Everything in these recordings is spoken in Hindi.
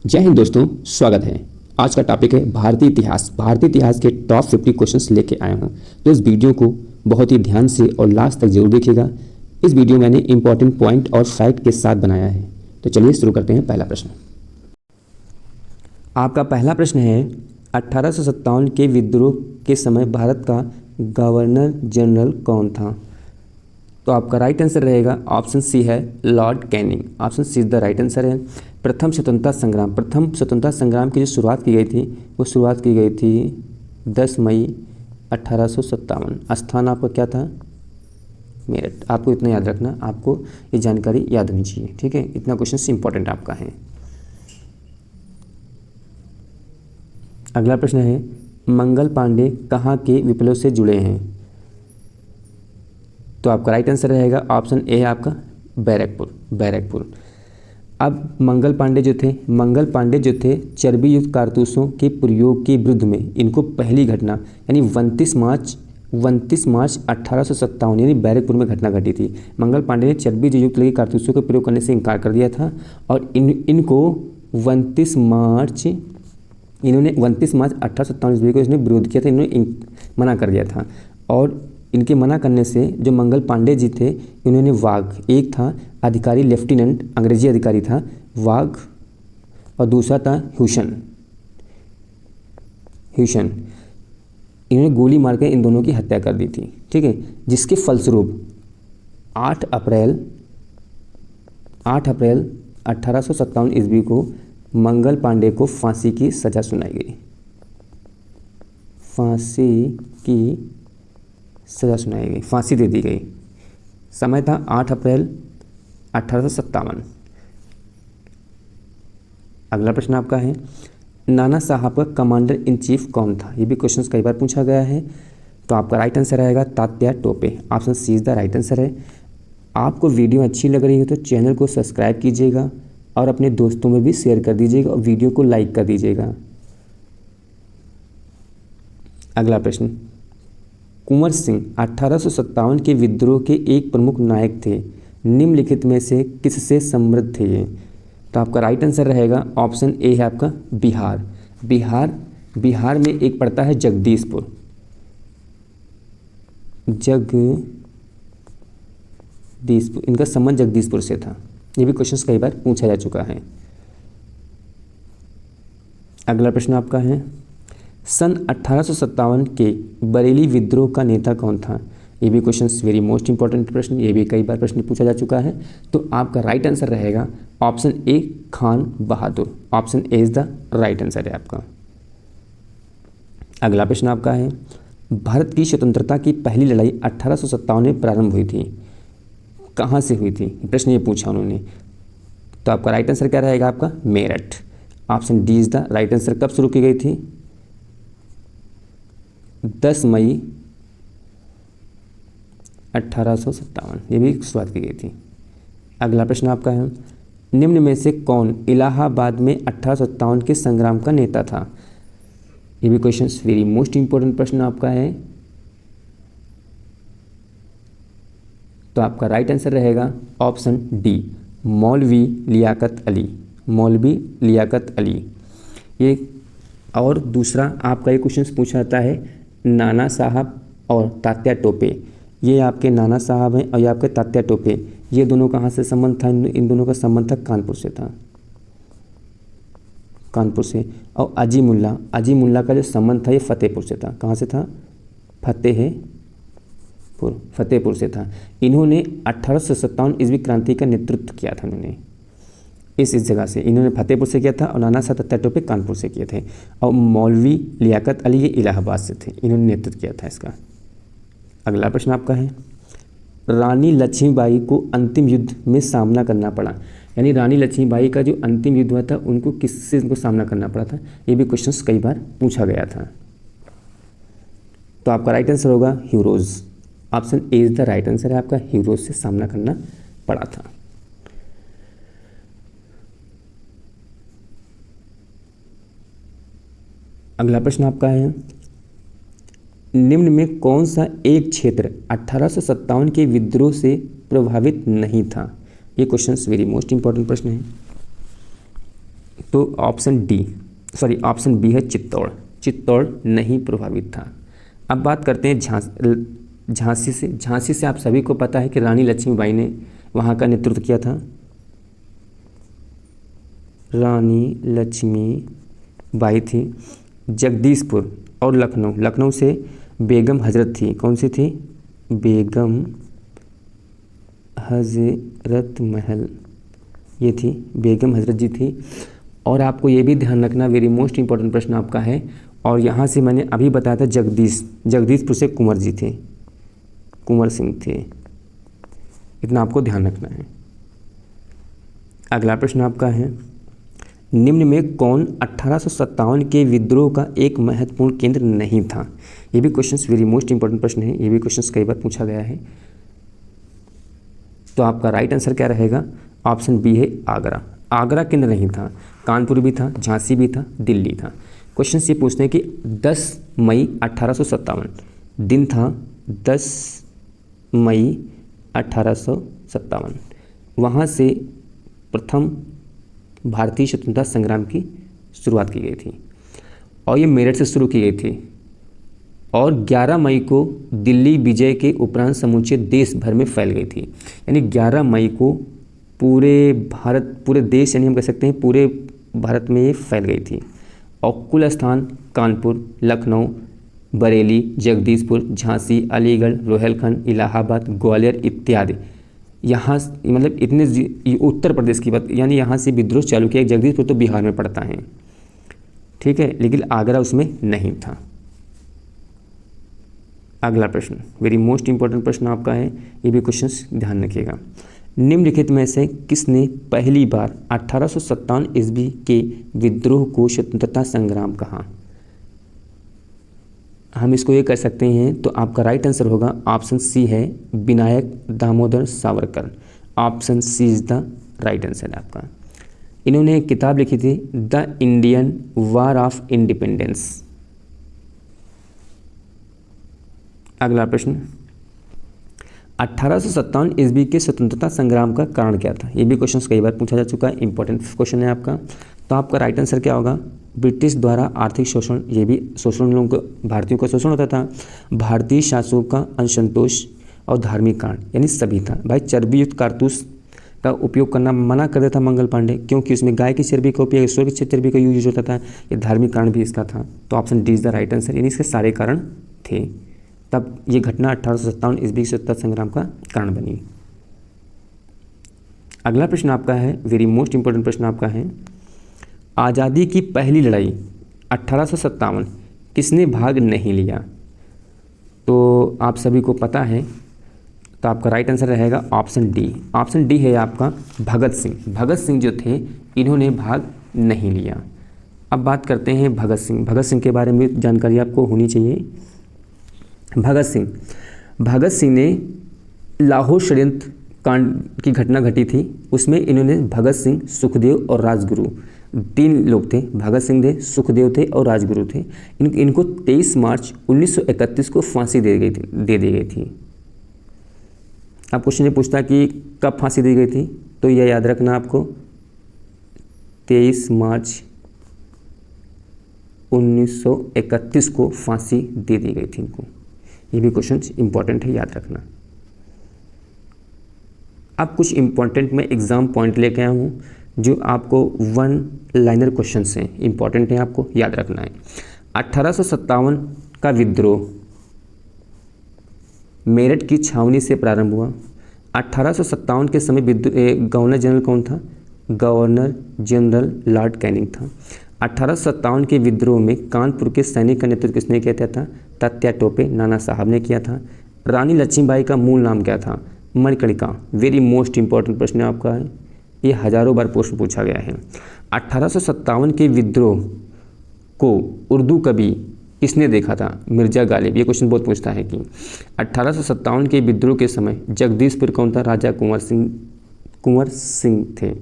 जय हिंद दोस्तों, स्वागत है। आज का टॉपिक है भारतीय इतिहास। भारतीय इतिहास के टॉप 50 क्वेश्चंस लेके आया हूँ, तो इस वीडियो को बहुत ही ध्यान से और लास्ट तक जरूर देखिएगा। इस वीडियो मैंने इंपॉर्टेंट पॉइंट और फैक्ट के साथ बनाया है। तो चलिए शुरू करते हैं। पहला प्रश्न, आपका पहला प्रश्न है 1857 के विद्रोह के समय भारत का गवर्नर जनरल कौन था? तो आपका राइट आंसर रहेगा ऑप्शन सी है Lord Canning. Option C is the right answer है। प्रथम स्वतंत्रता संग्राम की जो शुरुआत की गई थी वो शुरुआत की गई थी 10 मई 1857। स्थान आपका क्या था? मेरठ। आपको इतना याद रखना, आपको ये जानकारी याद होनी चाहिए, ठीक है। इतना क्वेश्चन इंपॉर्टेंट आपका है। अगला प्रश्न है मंगल पांडे कहाँ के विप्लव से जुड़े हैं? तो आपका राइट आंसर रहेगा ऑप्शन ए है आपका बैरकपुर। अब मंगल पांडे जो थे चर्बी युक्त कारतूसों के प्रयोग के विरुद्ध में इनको पहली घटना यानी 29 मार्च 1857 यानी बैरकपुर में घटना घटी थी। मंगल पांडे ने चर्बी युक्त लगे कारतूसों के प्रयोग करने से इनकार कर दिया था और इनको 29 मार्च 1857 ईस्वी को इसने विरोध किया था। इन्होंने मना कर दिया था और इनके मना करने से जो मंगल पांडे जी थे इन्होंने वाघ, एक था अधिकारी लेफ्टिनेंट अंग्रेजी अधिकारी था वाघ और दूसरा था ह्यूशन। इन्होंने गोली मारकर इन दोनों की हत्या कर दी थी, ठीक है। जिसके फलस्वरूप 8 अप्रैल 1857 ईस्वी को मंगल पांडे को फांसी की सजा सुनाई गई। फांसी दे दी गई। समय था 8 अप्रैल 1857। अगला प्रश्न आपका है नाना साहब का कमांडर इन चीफ कौन था? ये भी क्वेश्चन कई बार पूछा गया है। तो आपका राइट आंसर रहेगा Tatya Tope. Option C is the right answer है। आपको वीडियो अच्छी लग रही है तो चैनल को सब्सक्राइब कीजिएगा और अपने दोस्तों में भी शेयर कर दीजिएगा और वीडियो को लाइक कर दीजिएगा। अगला प्रश्न, कुंवर सिंह 1857 के विद्रोह के एक प्रमुख नायक थे। निम्नलिखित में से किससे समृद्ध थे ये? तो आपका राइट आंसर रहेगा ऑप्शन ए है आपका बिहार में एक पड़ता है जगदीशपुर। इनका संबंध जगदीशपुर से था। ये भी क्वेश्चन कई बार पूछा जा चुका है। अगला प्रश्न आपका है सन 1857 के बरेली विद्रोह का नेता कौन था? ये भी क्वेश्चन वेरी मोस्ट इंपॉर्टेंट प्रश्न, ये भी कई बार प्रश्न पूछा जा चुका है। तो आपका राइट आंसर रहेगा option A Khan Bahadur. Option A is the right answer है आपका। अगला प्रश्न आपका है भारत की स्वतंत्रता की पहली लड़ाई 1857 में प्रारंभ हुई थी। कहाँ से हुई थी? प्रश्न ये पूछा उन्होंने। तो आपका राइट आंसर क्या रहेगा आपका? Meerut. Option D is the right answer. कब शुरू की गई थी? 10 मई 1857, ये भी शुरुआत की गई थी। अगला प्रश्न आपका है निम्न में से कौन इलाहाबाद में 1857 के संग्राम का नेता था? ये भी क्वेश्चन वेरी मोस्ट इंपॉर्टेंट प्रश्न आपका है। तो आपका राइट आंसर रहेगा ऑप्शन डी मौलवी लियाकत अली। ये और दूसरा आपका ये क्वेश्चन पूछा जाता है नाना साहब और तात्या टोपे। ये आपके नाना साहब हैं और ये आपके तात्या टोपे। ये दोनों कहाँ से संबंध था? इन दोनों का संबंध था कानपुर से। और अजी मुल्ला का जो संबंध था ये फतेहपुर से था। कहाँ से था? फतेहपुर से था। इन्होंने 1857 ईस्वी क्रांति का नेतृत्व किया था। इन्होंने इस जगह से इन्होंने फतेहपुर से किया था और नाना साहब तात्या टोपे कानपुर से किए थे और मौलवी लियाकत अली ये इलाहाबाद से थे। इन्होंने नेतृत्व किया था इसका। अगला प्रश्न आपका है रानी लक्ष्मीबाई को अंतिम युद्ध में सामना करना पड़ा। यानी रानी लक्ष्मीबाई का जो अंतिम युद्ध हुआ था उनको किससे उनको सामना करना पड़ा था? ये भी क्वेश्चन कई बार पूछा गया था। तो आपका राइट आंसर होगा heroes. Option A is the right answer है आपका। हीरोज से सामना करना पड़ा था। अगला प्रश्न आपका है निम्न में कौन सा एक क्षेत्र 1857 के विद्रोह से प्रभावित नहीं था? ये क्वेश्चन वेरी मोस्ट इंपॉर्टेंट प्रश्न है। तो ऑप्शन बी है चित्तौड़। चित्तौड़ नहीं प्रभावित था। अब बात करते हैं झांसी से। झांसी से आप सभी को पता है कि रानी लक्ष्मीबाई ने वहाँ का नेतृत्व किया था। रानी लक्ष्मीबाई थी। जगदीशपुर और लखनऊ, लखनऊ से बेगम हजरत थी। कौन सी थी? बेगम हजरत महल, ये थी बेगम हजरत जी थी। और आपको ये भी ध्यान रखना, वेरी मोस्ट इंपॉर्टेंट प्रश्न आपका है, और यहाँ से मैंने अभी बताया था जगदीशपुर से कुंवर जी थे, कुंवर सिंह थे। इतना आपको ध्यान रखना है। अगला प्रश्न आपका है, निम्न में कौन 1857 के विद्रोह का एक महत्वपूर्ण केंद्र नहीं था? ये भी क्वेश्चंस वेरी मोस्ट इंपॉर्टेंट प्रश्न है, ये भी क्वेश्चंस कई बार पूछा गया है। तो आपका राइट आंसर क्या रहेगा? ऑप्शन बी है आगरा। आगरा केंद्र नहीं था, कानपुर भी था, झांसी भी था, दिल्ली था। क्वेश्चन ये पूछते हैं कि 10 मई 1857 दिन था, 10 मई 1857 वहाँ से प्रथम भारतीय स्वतंत्रता संग्राम की शुरुआत की गई थी, और ये मेरठ से शुरू की गई थी, और 11 मई को दिल्ली विजय के उपरांत समूचे देश भर में फैल गई थी। यानी 11 मई को पूरे देश, यानी हम कह सकते हैं पूरे भारत में ये फैल गई थी। और कुल स्थान कानपुर, लखनऊ, बरेली, जगदीशपुर, झांसी, अलीगढ़, रोहिलखंड, इलाहाबाद, ग्वालियर इत्यादि, यहाँ मतलब इतने उत्तर प्रदेश की बात, यानी यहाँ से विद्रोह चालू किया। जगदीशपुर तो बिहार में पड़ता है, ठीक है, लेकिन आगरा उसमें नहीं था। अगला प्रश्न वेरी मोस्ट इंपॉर्टेंट प्रश्न आपका है, ये भी क्वेश्चंस ध्यान रखिएगा। निम्नलिखित में से किसने पहली बार 1857 ईस्वी के विद्रोह को स्वतंत्रता संग्राम कहा? हम इसको ये कर सकते हैं, तो आपका राइट आंसर होगा ऑप्शन सी है Vinayak Damodar Savarkar. Option C is the right answer आपका। इन्होंने एक किताब लिखी थी the Indian war of independence. अगला प्रश्न, 1857 ईस्वी के स्वतंत्रता संग्राम का कारण क्या था? ये भी क्वेश्चन कई बार पूछा जा चुका है, इंपॉर्टेंट क्वेश्चन है आपका। तो आपका राइट आंसर क्या होगा? ब्रिटिश द्वारा आर्थिक शोषण, ये भी शोषण, लोगों को भारतीयों का शोषण होता था, भारतीय शासकों का असंतोष और धार्मिक कारण, यानी सभी था। भाई चर्बी युक्त कारतूस का उपयोग करना मना कर देता मंगल पांडे, क्योंकि उसमें गाय की चर्बी का उपयोग, ईश्वर की चर्बी का यूज होता था। ये धार्मिक कारण भी इसका था। तो option D is the right answer, यानी इसके सारे कारण थे। तब ये घटना 1857 ईस्वी स्वतंत्रता संग्राम का कारण बनी। अगला प्रश्न आपका है, वेरी मोस्ट इंपॉर्टेंट प्रश्न आपका है, आज़ादी की पहली लड़ाई 1857 किसने भाग नहीं लिया? तो आप सभी को पता है, तो आपका राइट आंसर रहेगा ऑप्शन डी। ऑप्शन डी है आपका भगत सिंह। भगत सिंह जो थे, इन्होंने भाग नहीं लिया। अब बात करते हैं भगत सिंह। भगत सिंह के बारे में जानकारी आपको होनी चाहिए। भगत सिंह ने लाहौर षड्यंत्र कांड की घटना घटी थी, उसमें इन्होंने भगत सिंह, सुखदेव और राजगुरु, 3 लोग थे। भगत सिंह थे, सुखदेव थे और राजगुरु थे। इनको 23 मार्च 1931 को फांसी दे दी गई थी। अब क्वेश्चन ये पूछता कि कब फांसी दी गई थी, तो यह याद रखना आपको, 23 मार्च 1931 को फांसी दे दी गई थी इनको। ये भी क्वेश्चन इंपॉर्टेंट है, याद रखना। अब कुछ इंपॉर्टेंट मैं एग्जाम पॉइंट लेके आया हूँ, जो आपको 1 लाइनर क्वेश्चन हैं, इंपॉर्टेंट है, आपको याद रखना है। 1857 का विद्रोह मेरठ की छावनी से प्रारंभ हुआ। 1857 के समय गवर्नर जनरल कौन था? गवर्नर जनरल लॉर्ड कैनिंग था। 1857 के विद्रोह में कानपुर के सैनिक का नेतृत्व किसने किया था? तात्या टोपे नाना साहब ने किया था। रानी लक्ष्मीबाई का मूल नाम क्या था? मणिकर्णिका। वेरी मोस्ट इंपॉर्टेंट प्रश्न आपका है, ये हजारों बार प्रश्न पूछा गया है। 1857 के विद्रोह को उर्दू कवि किसने देखा था? मिर्जा गालिब। ये क्वेश्चन बहुत पूछता है कि 1857 के विद्रोह के समय जगदीशपुर कौन था? राजा कुंवर सिंह थे।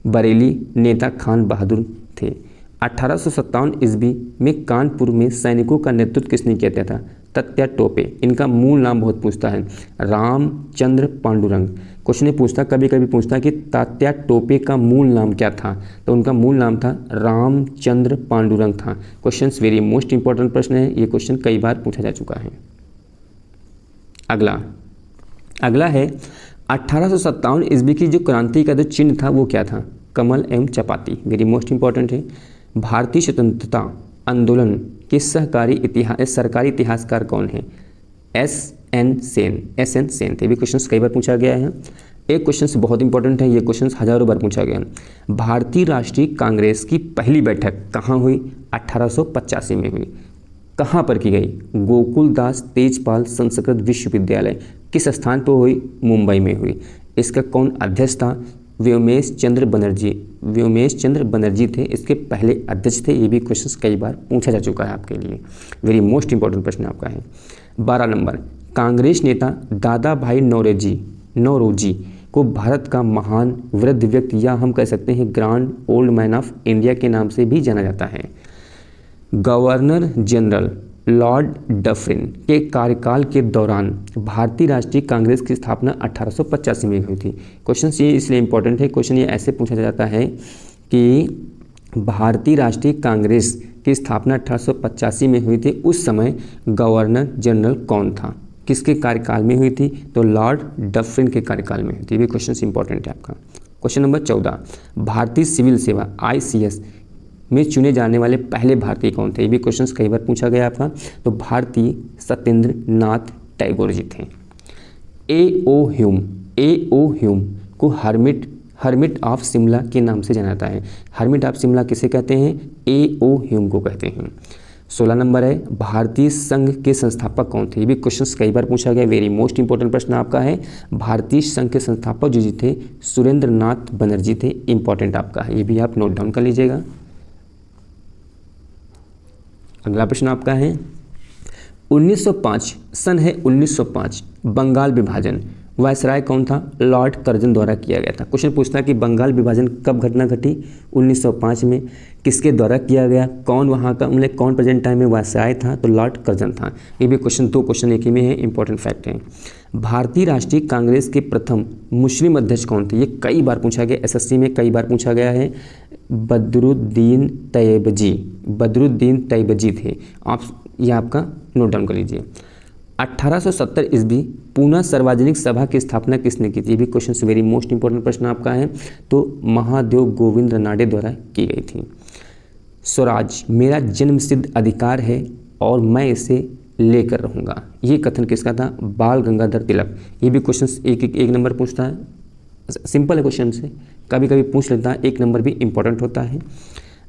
बरेली नेता खान बहादुर थे। 1857 ईस्वी में कानपुर में सैनिकों का नेतृत्व किसने किया था? तात्या टोपे, इनका मूल नाम बहुत पूछता है, रामचंद्र पांडुरंग। क्वेश्चन ये पूछता, कभी कभी पूछता है कि तात्या टोपे का मूल नाम क्या था, तो उनका मूल नाम था रामचंद्र पांडुरंग था। क्वेश्चन वेरी मोस्ट इंपॉर्टेंट प्रश्न है, ये क्वेश्चन कई बार पूछा जा चुका है। अगला है 1857 ईस्वी की जो क्रांति का जो चिन्ह था वो क्या था, कमल एवं चपाती। वेरी मोस्ट इंपॉर्टेंट है। भारतीय स्वतंत्रता आंदोलन के सरकारी इतिहासकार कौन है, एस.एन. सेन थे। भी क्वेश्चन कई बार पूछा गया है। एक क्वेश्चन बहुत इंपॉर्टेंट है, ये क्वेश्चन हजारों बार पूछा गया है। भारतीय राष्ट्रीय कांग्रेस की पहली बैठक कहाँ हुई, 1885 में हुई। कहाँ पर की गई, गोकुलदास तेजपाल संस्कृत विश्वविद्यालय। किस स्थान पर हुई, मुंबई में हुई। इसका कौन अध्यक्ष था, व्योमेश चंद्र बनर्जी थे इसके पहले अध्यक्ष थे। ये भी क्वेश्चन कई बार पूछा जा चुका है आपके लिए, वेरी मोस्ट इंपॉर्टेंट प्रश्न आपका है। 12 नंबर, कांग्रेस नेता दादा भाई नौरोजी को भारत का महान वृद्ध व्यक्ति या हम कह सकते हैं grand old man of India के नाम से भी जाना जाता है। गवर्नर जनरल लॉर्ड डफरिन के कार्यकाल के दौरान भारतीय राष्ट्रीय कांग्रेस की स्थापना 1885 में हुई थी। क्वेश्चन ये इसलिए इंपॉर्टेंट है, क्वेश्चन ये ऐसे पूछा जाता है कि भारतीय राष्ट्रीय कांग्रेस की स्थापना 1885 में हुई थी, उस समय गवर्नर जनरल कौन था, किसके कार्यकाल में हुई थी, तो लॉर्ड डफरिन के कार्यकाल में हुई थी। ये भी क्वेश्चन इंपॉर्टेंट है आपका। क्वेश्चन नंबर 14, भारतीय सिविल सेवा ICS में चुने जाने वाले पहले भारतीय कौन थे। ये भी क्वेश्चन कई बार पूछा गया आपका, तो भारतीय सत्येंद्र नाथ टैगोर जी थे। A.O. ह्यूम को हर्मिट ऑफ शिमला के नाम से जाना जाता है। हर्मिट ऑफ शिमला किसे कहते हैं, A.O. ह्यूम को कहते हैं। 16 नंबर है, भारतीय संघ के संस्थापक कौन थे। ये भी क्वेश्चन कई बार पूछा गया, वेरी मोस्ट इंपॉर्टेंट प्रश्न आपका है। भारतीय संघ के संस्थापक जो जी थे सुरेंद्र नाथ बनर्जी थे, इंपॉर्टेंट आपका है, ये भी आप नोट डाउन कर लीजिएगा। अगला प्रश्न आपका है 1905, सन है 1905, बंगाल विभाजन, वायसराय कौन था, लॉर्ड कर्जन द्वारा किया गया था। क्वेश्चन पूछता है कि बंगाल विभाजन कब घटना घटी, 1905 में, किसके द्वारा किया गया, कौन वहाँ का मतलब कौन प्रेजेंट टाइम में वायसराय था, तो लॉर्ड कर्जन था। ये भी क्वेश्चन, 2 क्वेश्चन एक ही में है, इंपॉर्टेंट फैक्ट है। भारतीय राष्ट्रीय कांग्रेस के प्रथम मुस्लिम अध्यक्ष कौन थे, ये कई बार पूछा गया, SSC में कई बार पूछा गया है, बदरुद्दीन तैयबजी थे। आप ये आपका नोट डाउन कर लीजिए। 1870 ईस्वी पूना सार्वजनिक सभा की स्थापना किसने की थी। ये भी क्वेश्चन वेरी मोस्ट इंपॉर्टेंट प्रश्न आपका है, तो महादेव गोविंद रानडे द्वारा की गई थी। स्वराज मेरा जन्मसिद्ध अधिकार है और मैं इसे लेकर रहूँगा, ये कथन किसका था, बाल गंगाधर तिलक। ये भी क्वेश्चन एक नंबर पूछता है, सिंपल है क्वेश्चन से, कभी कभी पूछ लेता है, 1 नंबर भी इंपॉर्टेंट होता है।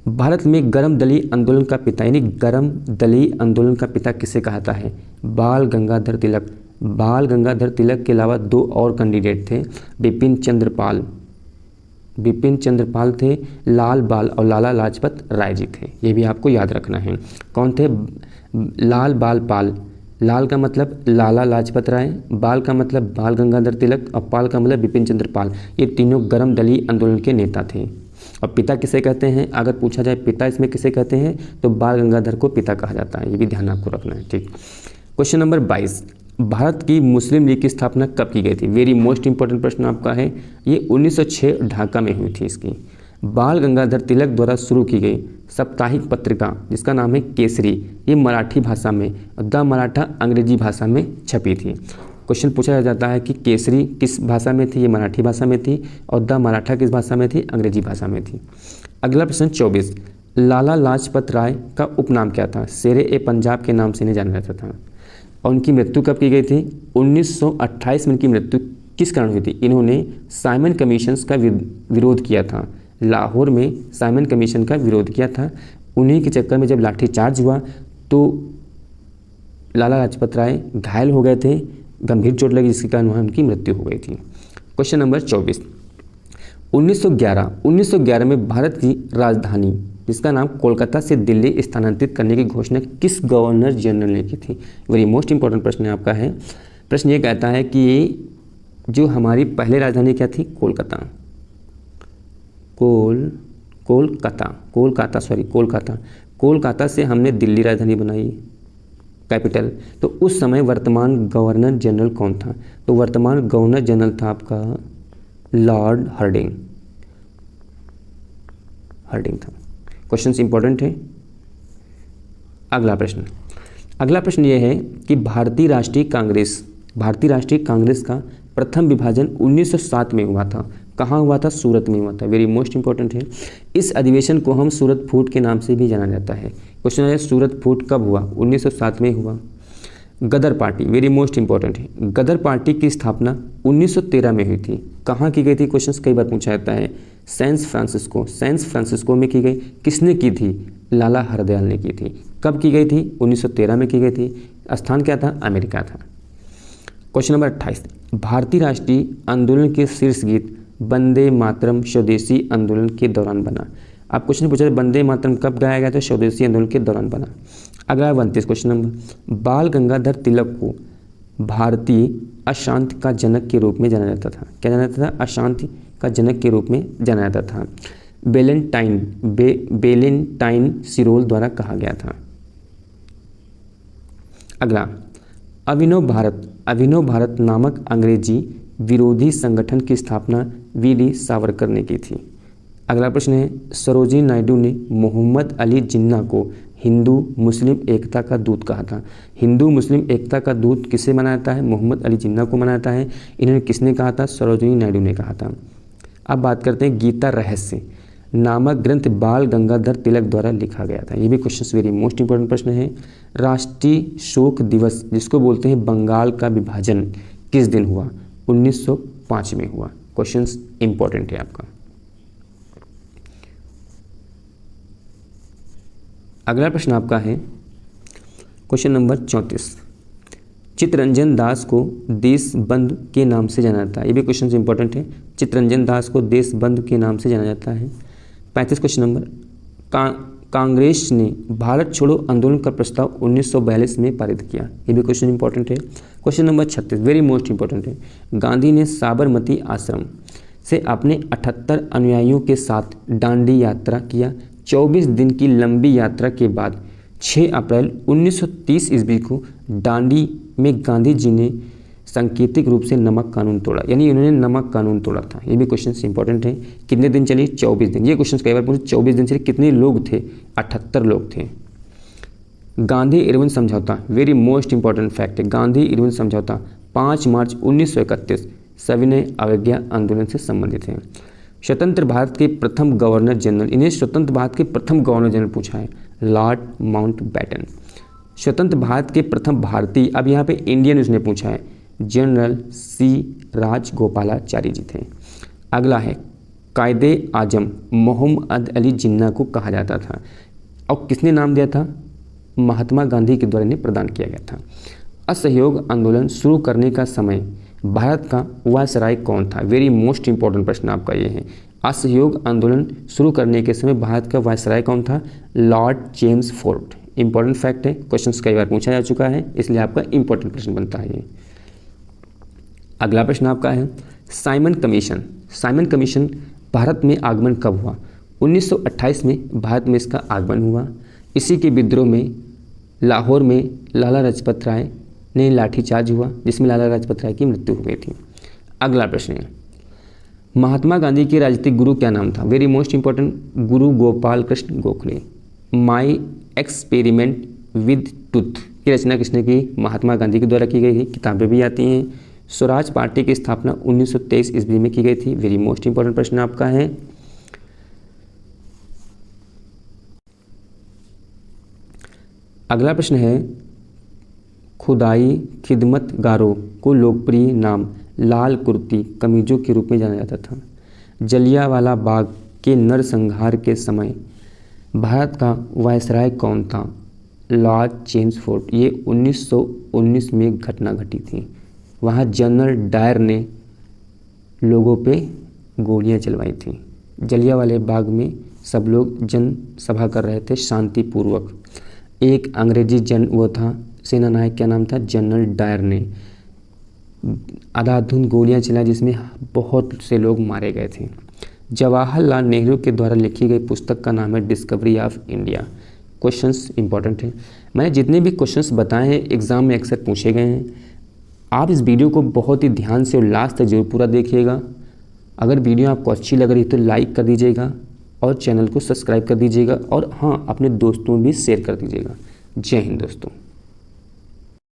भारत में गर्म दलीय आंदोलन का पिता यानी गर्म दलीय आंदोलन का पिता किसे कहता है, बाल गंगाधर तिलक। बाल गंगाधर तिलक के अलावा 2 और कैंडिडेट थे, बिपिन चंद्रपाल थे, लाल बाल और लाला लाजपत राय जी थे। ये भी आपको याद रखना है। कौन थे, लाल बाल पाल, लाल का मतलब लाला लाजपत राय, बाल का मतलब बाल गंगाधर तिलक और पाल का मतलब बिपिन चंद्र पाल। ये तीनों गर्म दलीय आंदोलन के नेता थे। और पिता किसे कहते हैं, अगर पूछा जाए पिता इसमें किसे कहते हैं, तो बाल गंगाधर को पिता कहा जाता है। ये भी ध्यान आपको रखना है, ठीक। क्वेश्चन नंबर 22, भारत की मुस्लिम लीग की स्थापना कब की गई थी। वेरी मोस्ट इंपॉर्टेंट प्रश्न आपका है, ये 1906 ढाका में हुई थी। इसकी बाल गंगाधर तिलक द्वारा शुरू की गई साप्ताहिक पत्रिका जिसका नाम है केसरी, ये मराठी भाषा में, द मराठा अंग्रेजी भाषा में छपी थी। क्वेश्चन पूछा जाता है कि केसरी किस भाषा में थी, ये मराठी भाषा में थी, और द मराठा किस भाषा में थी, अंग्रेजी भाषा में थी। अगला प्रश्न 24, लाला लाजपत राय का उपनाम क्या था, शेरे ए पंजाब के नाम से इन्हें जाना जाता था। और उनकी मृत्यु कब की गई थी, 1928 में इनकी मृत्यु किस कारण हुई थी, इन्होंने साइमन कमीशन का विरोध किया था। लाहौर में साइमन कमीशन का विरोध किया था, उन्हीं के चक्कर में जब लाठीचार्ज हुआ तो लाला लाजपत राय घायल हो गए थे, गंभीर चोट लगी जिसके कारण वहाँ उनकी मृत्यु हो गई थी। क्वेश्चन नंबर 24, 1911 में भारत की राजधानी जिसका नाम कोलकाता से दिल्ली स्थानांतरित करने की घोषणा किस गवर्नर जनरल ने की थी। वेरी मोस्ट इंपॉर्टेंट प्रश्न है आपका है। प्रश्न ये कहता है कि जो हमारी पहले राजधानी क्या थी, कोलकाता से हमने दिल्ली राजधानी बनाई। कैपिटल। तो उस समय वर्तमान गवर्नर जनरल कौन था? तो वर्तमान गवर्नर जनरल था आपका लॉर्ड हार्डिंग था। क्वेश्चन इंपॉर्टेंट है। अगला प्रश्न यह है कि भारतीय राष्ट्रीय कांग्रेस का प्रथम विभाजन 1907 में हुआ था। कहाँ हुआ था? सूरत में हुआ था। वेरी मोस्ट इंपॉर्टेंट है। इस अधिवेशन को हम सूरत फूट के नाम से भी जाना जाता है। क्वेश्चन है सूरत फूट कब हुआ? 1907 में हुआ। गदर पार्टी, वेरी मोस्ट इंपॉर्टेंट है। गदर पार्टी की स्थापना 1913 में हुई थी। कहाँ की गई थी? क्वेश्चन कई बार पूछा जाता है। सैन फ्रांसिस्को में की गई। किसने की थी? लाला हरदयाल ने की थी। कब की गई थी? 1913 में की गई थी। स्थान क्या था? अमेरिका था। क्वेश्चन नंबर 28, भारतीय राष्ट्रीय आंदोलन के शीर्ष गीत वंदे मातरम स्वदेशी आंदोलन के दौरान बना। आप क्वेश्चन पूछा वंदे मातरम कब गाया गया था? स्वदेशी आंदोलन के दौरान बना। अगला 29 क्वेश्चन नंबर, बाल गंगाधर तिलक को भारतीय अशांति का जनक के रूप में जाना जाता था। क्या जाना जाता था? अशांति का जनक के रूप में जाना जाता था। बेलेंटाइन सिरोल द्वारा कहा गया था। अगला, अभिनव भारत नामक अंग्रेजी विरोधी संगठन की स्थापना वीडी सावरकर ने की थी। अगला प्रश्न है, सरोजिनी नायडू ने मोहम्मद अली जिन्ना को हिंदू मुस्लिम एकता का दूत कहा था। हिंदू मुस्लिम एकता का दूत किसे माना जाता है? मोहम्मद अली जिन्ना को माना जाता है। इन्होंने किसने कहा था? सरोजिनी नायडू ने कहा था। अब बात करते हैं, गीता रहस्य नामक ग्रंथ बाल गंगाधर तिलक द्वारा लिखा गया था। ये भी क्वेश्चन वेरी मोस्ट इंपॉर्टेंट प्रश्न है। राष्ट्रीय शोक दिवस जिसको बोलते हैं बंगाल का विभाजन किस दिन हुआ? 1905 में हुआ। क्वेश्चन इंपॉर्टेंट है आपका। अगला प्रश्न आपका है क्वेश्चन नंबर 34, चित्तरंजन दास को देशबंधु के नाम से जाना जाता है। ये भी क्वेश्चन इंपॉर्टेंट है। चित्तरंजन दास को देशबंधु के नाम से जाना जाता है। 35 क्वेश्चन नंबर, कांग्रेस ने भारत छोड़ो आंदोलन का प्रस्ताव 1942 में पारित किया। ये भी क्वेश्चन इंपॉर्टेंट है। Question number 36 very most important है। गांधी ने साबरमती आश्रम से अपने 78 अनुयायियों के साथ दांडी यात्रा किया। 24 दिन की लंबी यात्रा के बाद 6 अप्रैल 1930 ईस्वी को दांडी में गांधी जी ने सांकेतिक रूप से नमक कानून तोड़ा, यानी इन्होंने नमक कानून तोड़ा था। ये भी क्वेश्चन इंपॉर्टेंट है। कितने दिन चली? 24 दिन। ये क्वेश्चन कई बार पूछे, 24 दिन चली। कितने लोग थे? 78 लोग थे। गांधी इरविन समझौता, वेरी मोस्ट इंपॉर्टेंट फैक्ट है। गांधी इरविन समझौता 5 मार्च 1931 सविनय अवज्ञा आंदोलन से संबंधित है। स्वतंत्र भारत के प्रथम गवर्नर जनरल, इन्हें स्वतंत्र भारत के प्रथम गवर्नर जनरल पूछा है, लॉर्ड माउंटबेटन। स्वतंत्र भारत के प्रथम भारतीय, अब यहाँ पे इंडियन उसने पूछा है, जनरल सी राजगोपालाचारी जी थे। अगला है, कायदे आजम मोहम्मद अली जिन्ना को कहा जाता था और किसने नाम दिया था? महात्मा गांधी के द्वारा इन्हें प्रदान किया गया था। असहयोग आंदोलन शुरू करने का समय भारत का वायसराय कौन था? वेरी मोस्ट इंपॉर्टेंट प्रश्न आपका ये है। असहयोग आंदोलन शुरू करने के समय भारत का वायसराय कौन था? Lord James Ford. Important fact है, क्वेश्चन कई बार पूछा जा चुका है, इसलिए आपका इंपॉर्टेंट प्रश्न बनता है ये। अगला प्रश्न आपका है, साइमन कमीशन भारत में आगमन कब हुआ? 1928 में भारत में इसका आगमन हुआ। इसी के विद्रोह में लाहौर में लाला लाजपत राय ने लाठीचार्ज हुआ, जिसमें लाला लाजपत राय की मृत्यु हो गई थी। अगला प्रश्न है, महात्मा गांधी के राजनीतिक गुरु क्या नाम था? Very most important, Guru Gopal Krishna Gokhale. My experiment with tooth की रचना किसने की? महात्मा गांधी के द्वारा की गई थी। किताबें भी आती हैं। स्वराज पार्टी की स्थापना 1923 ईस्वी में की गई थी। वेरी मोस्ट इंपॉर्टेंट प्रश्न आपका है। अगला प्रश्न है, खुदाई खिदमतगारों को लोकप्रिय नाम लाल कुर्ती कमीजों के रूप में जाना जाता था। जलियांवाला बाग के नरसंहार के समय भारत का वायसराय कौन था? Lord James Ford. ये 1919 में घटना घटी थी। वहाँ जनरल डायर ने लोगों पे गोलियां चलवाई थी। जलियांवाले बाग में सब लोग जनसभा कर रहे थे शांतिपूर्वक। एक अंग्रेजी वो था सेना नायक, क्या नाम था? जनरल डायर ने अंधाधुंध गोलियां चलाई, जिसमें बहुत से लोग मारे गए थे। जवाहरलाल नेहरू के द्वारा लिखी गई पुस्तक का नाम है discovery of India. Questions important हैं। मैंने जितने भी क्वेश्चंस बताए हैं एग्ज़ाम में अक्सर पूछे गए हैं। आप इस वीडियो को बहुत ही ध्यान से और लास्ट तक जरूर पूरा देखिएगा। अगर वीडियो आपको अच्छी लग रही है तो लाइक कर दीजिएगा और चैनल को सब्सक्राइब कर दीजिएगा और हाँ, अपने दोस्तों भी शेयर कर दीजिएगा। जय हिंद दोस्तों।